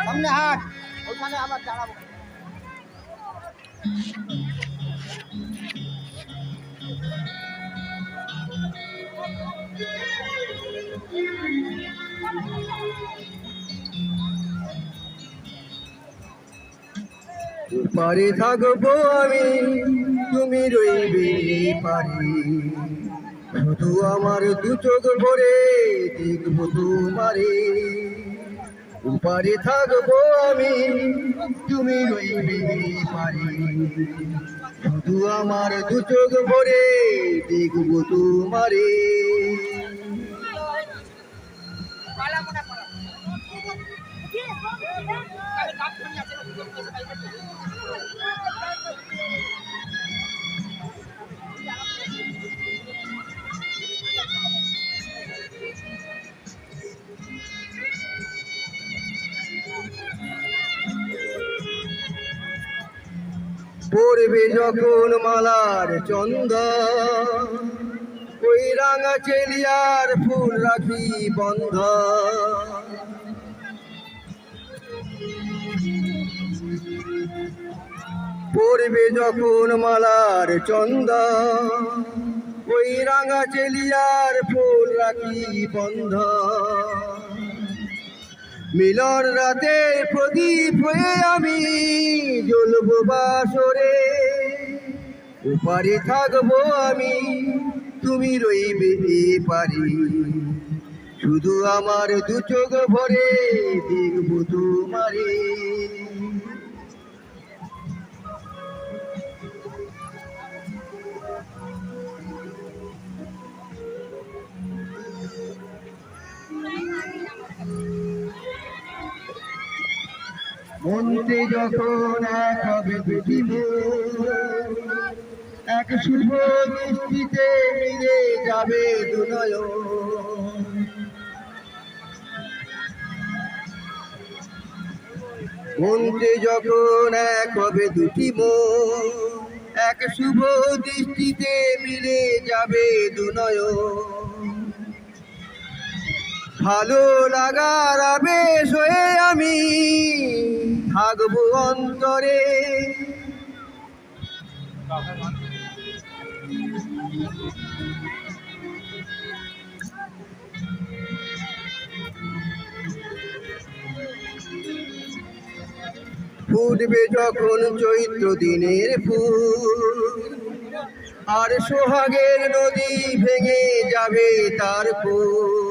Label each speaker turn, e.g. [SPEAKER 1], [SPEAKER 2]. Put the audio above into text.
[SPEAKER 1] সামনে হাট ওখানে আবার দাঁড়াবো।
[SPEAKER 2] পারে থাকবো আমি, তুমি রইবে পারি, শুধু আমার দু চোখ ভরে দেখবো তোমারে। পারে থাকবো আমি, তুমি রইবে পারি, শুধু আমার দু চোখ ভরে দেখবো তোমারে। পড়বে যখন মালার চন্দন, ওই রাঙা চেলিয়ার ফুল রাখি বন্ধ। পড়বে যখন মালার চন্দন, ওই রাঙা চেলিয়ার ফুল রাখি বন্ধ। মিলন রাতে প্রদীপ হয়ে আমি জ্বলব বাসরে, ওপারে থাকবো আমি, তুমি রইবে পারি, শুধু আমার দু চোখ ভরে দেখবো তোমারে। মনতে যখন এক হবে দুটি মন, এক শুভ দৃষ্টিতে মিলে যাবে দুনয়ন। মনতে যখন এক হবে দুটি মন, এক শুভ দৃষ্টিতে মিলে যাবে দুনয়ন। ভালো লাগার আবেশ হয়ে আমি থাকবো অন্তরে, ফুটবে যখন চৈত্র দিনের ফুল, আর সোহাগের নদী ভেঙে যাবে তার কুল।